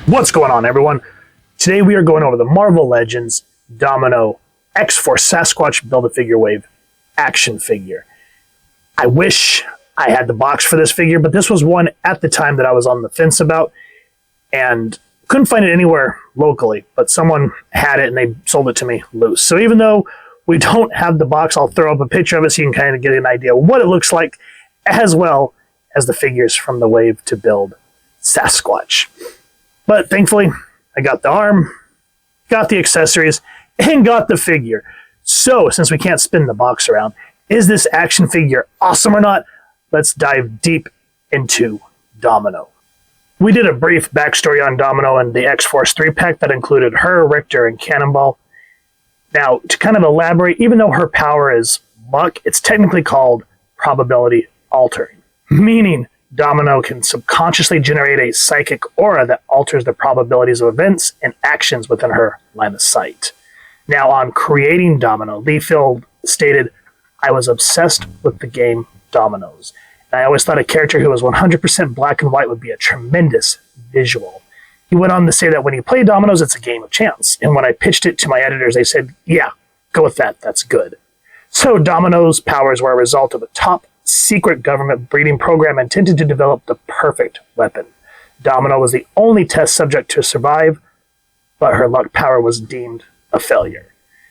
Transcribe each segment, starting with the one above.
What's going on, everyone? Today we are going over the Marvel Legends Domino X-Force Sasquatch Build-A-Figure Wave action figure. I wish I had the box for this figure, but this was one at the time that I was on the fence about and couldn't find it anywhere locally, but someone had it and they sold it to me loose. So even though we don't have the box, I'll throw up a picture of it so you can kind of get an idea of what it looks like, as well as the figures from the wave to build Sasquatch. But thankfully, I got the arm, got the accessories, and got the figure. So, since we can't spin the box around, is this action figure awesome or not? Let's dive deep into Domino. We did a brief backstory on Domino and the X-Force 3-pack that included her, Richter, and Cannonball. Now, to kind of elaborate, even though her power is luck, it's technically called probability altering, meaning Domino can subconsciously generate a psychic aura that alters the probabilities of events and actions within her line of sight. Now, on creating Domino, Liefeld stated, "I was obsessed with the game Dominoes. And I always thought a character who was 100% black and white would be a tremendous visual." He went on to say that when you play Dominoes, it's a game of chance. And when I pitched it to my editors, they said, "Yeah, go with that. That's good." So Domino's powers were a result of a top secret government breeding program intended to develop the perfect weapon. Domino was the only test subject to survive, but her luck power was deemed a failure.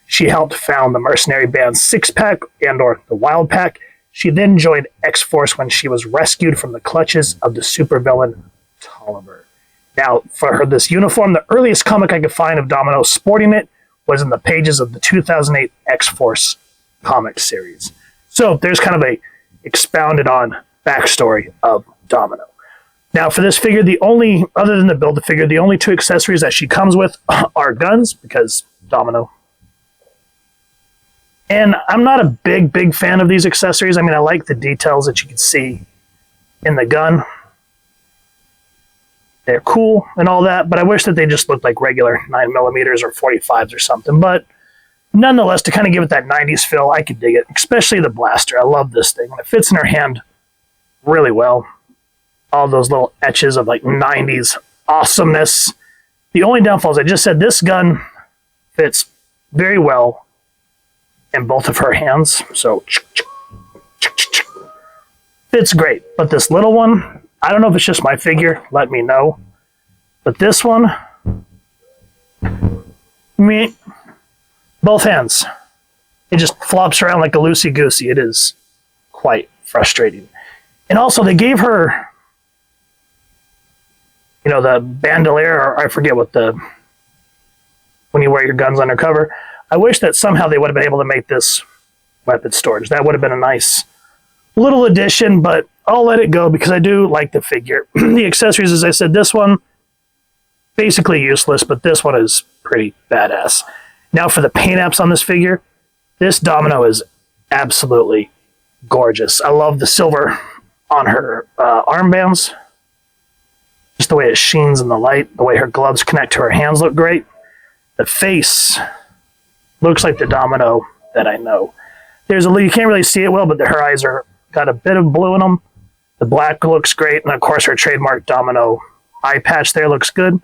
She helped found the mercenary band Six-Pack and/or the Wild Pack. She then joined X-Force when she was rescued from the clutches of the supervillain Tolliver. Now, for her, this uniform, the earliest comic I could find of Domino sporting it was in the pages of the 2008 X-Force comic series. So there's kind of a expounded on backstory of Domino. Now, for this figure, other than the Build-A-Figure, the only two accessories that she comes with are guns, because Domino. And I'm not a big fan of these accessories. I mean, I like the details that you can see in the gun. They're cool and all that, but I wish that they just looked like regular 9mm or 45s or something. But nonetheless, to kind of give it that 90s feel, I could dig it, especially the blaster. I love this thing. It fits in her hand really well. All those little etches of like 90s awesomeness. The only downfall is I just said this gun fits very well in both of her hands. So fits great. But this little one, I don't know if it's just my figure. Let me know. But this one, both hands. It just flops around like a loosey-goosey. It is quite frustrating. And also, they gave her, the bandolier, or I forget what when you wear your guns undercover. I wish that somehow they would have been able to make this weapon storage. That would have been a nice little addition, but I'll let it go because I do like the figure. The accessories, as I said, this one, basically useless, but this one is pretty badass. Now for the paint apps on this figure, this Domino is absolutely gorgeous. I love the silver on her armbands. Just the way it sheens in the light, the way her gloves connect to her hands look great. The face looks like the Domino that I know. You can't really see it well, but her eyes got a bit of blue in them. The black looks great, and of course her trademark Domino eye patch there looks good.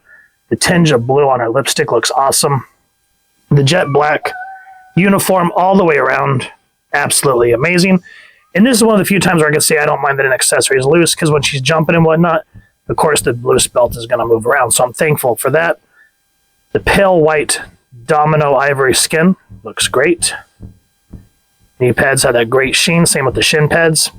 The tinge of blue on her lipstick looks awesome. The jet black uniform all the way around, absolutely amazing. And this is one of the few times where I can say I don't mind that an accessory is loose, because when she's jumping and whatnot, of course the loose belt is going to move around, so I'm thankful for that. The pale white Domino ivory skin looks great. Knee pads have that great sheen, same with the shin pads.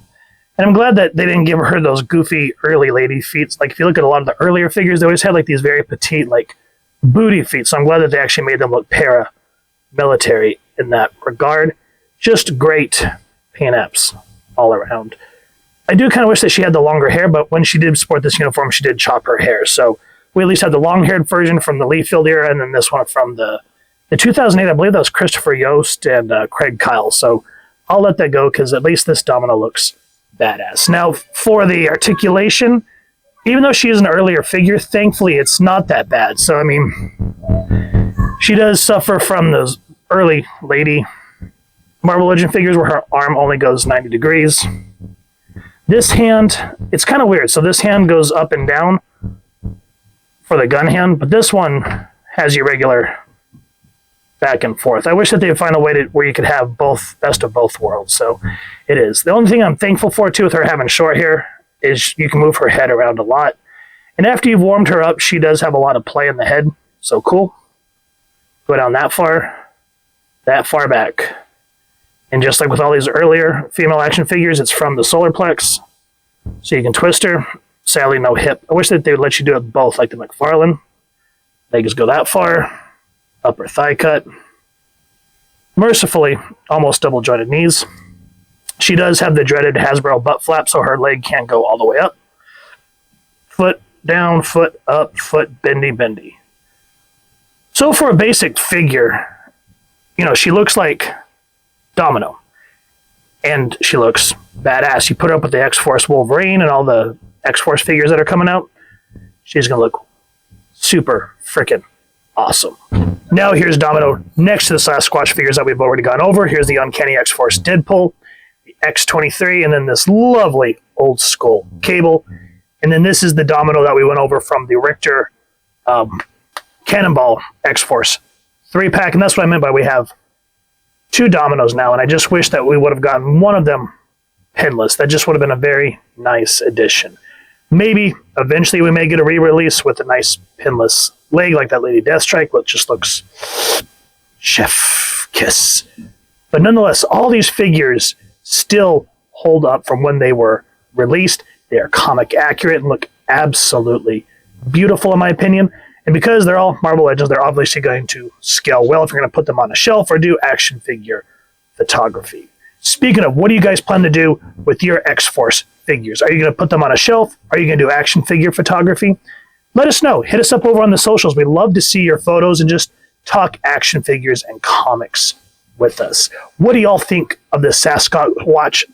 And I'm glad that they didn't give her those goofy early lady feet. Like if you look at a lot of the earlier figures, they always had like these very petite, like booty feet. So I'm glad that they actually made them look paramilitary in that regard. Just great paint apps all around. I do kind of wish that she had the longer hair, but when she did sport this uniform, she did chop her hair. So we at least had the long-haired version from the Liefeld era, and then this one from the 2008. I believe that was Christopher Yost and Craig Kyle. So I'll let that go because at least this Domino looks badass. Now, for the articulation, even though she is an earlier figure, thankfully it's not that bad. So, I mean, she does suffer from those early lady Marvel Legend figures where her arm only goes 90 degrees. This hand, it's kind of weird. So this hand goes up and down for the gun hand, but this one has your regular back and forth. I wish that they'd find a way to where you could have both, best of both worlds. So it is. The only thing I'm thankful for too with her having short hair is you can move her head around a lot. And after you've warmed her up, she does have a lot of play in the head. So cool. Go down that far back. And just like with all these earlier female action figures, it's from the solar plex. So you can twist her. Sadly, no hip. I wish that they would let you do it both, like the McFarlane. Legs go that far. Upper thigh cut. Mercifully, almost double jointed knees. She does have the dreaded Hasbro butt flap, so her leg can't go all the way up. Foot down, foot up, foot bendy, bendy. So for a basic figure, you know, she looks like Domino. And she looks badass. You put her up with the X-Force Wolverine and all the X-Force figures that are coming out, she's going to look super freaking awesome. Now here's Domino next to the Sasquatch figures that we've already gone over. Here's the Uncanny X-Force Deadpool, the X-23, and then this lovely old school Cable. And then this is the Domino that we went over from the Richter Cannonball X-Force 3-pack. And that's what I meant by we have 2 Dominos now. And I just wish that we would have gotten one of them pinless. That just would have been a very nice addition. Maybe eventually we may get a re-release with a nice pinless leg like that Lady Deathstrike, which just looks chef kiss. But nonetheless, all these figures still hold up from when they were released. They are comic accurate and look absolutely beautiful in my opinion. And because they're all Marvel Legends, they're obviously going to scale well if you're going to put them on a shelf or do action figure photography. Speaking of, what do you guys plan to do with your X-Force figures? Are you going to put them on a shelf? Are you going to do action figure photography? Let us know. Hit us up over on the socials. We'd love to see your photos and just talk action figures and comics with us. What do y'all think of the Sasquatch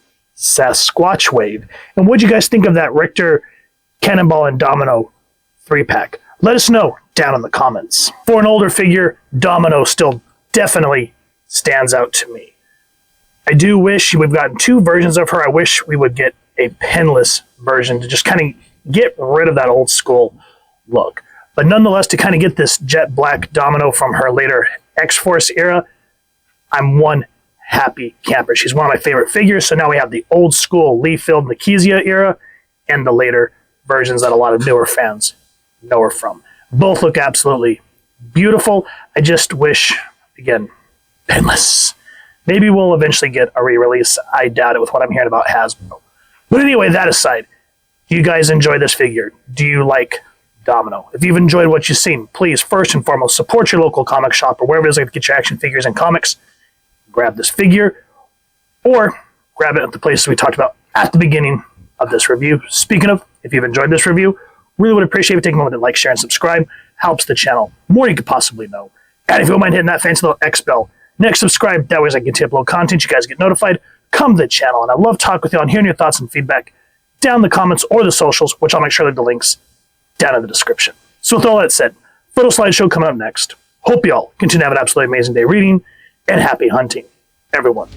Wave? And what do you guys think of that Richter Cannonball and Domino 3-pack? Let us know down in the comments. For an older figure, Domino still definitely stands out to me. I do wish we've gotten 2 versions of her. I wish we would get a pinless version to just kind of get rid of that old school look. But nonetheless, to kind of get this jet black Domino from her later X-Force era, I'm one happy camper. She's one of my favorite figures. So now we have the old school Liefeld Nicieza era and the later versions that a lot of newer fans know her from. Both look absolutely beautiful. I just wish, again, pinless. Maybe we'll eventually get a re-release. I doubt it with what I'm hearing about Hasbro. But anyway, that aside, do you guys enjoy this figure? Do you like Domino? If you've enjoyed what you've seen, please, first and foremost, support your local comic shop or wherever it is that you get your action figures and comics. Grab this figure or grab it at the places we talked about at the beginning of this review. Speaking of, if you've enjoyed this review, really would appreciate if you take a moment to like, share, and subscribe. Helps the channel more than you could possibly know. And if you don't mind hitting that fancy little X bell, next subscribe, that way as I get to upload content, you guys get notified. Come to the channel, and I love talking with you and hearing your thoughts and feedback down in the comments or the socials, which I'll make sure to leave the links down in the description. So with all that said, photo slideshow coming up next. Hope y'all continue to have an absolutely amazing day reading, and happy hunting, everyone.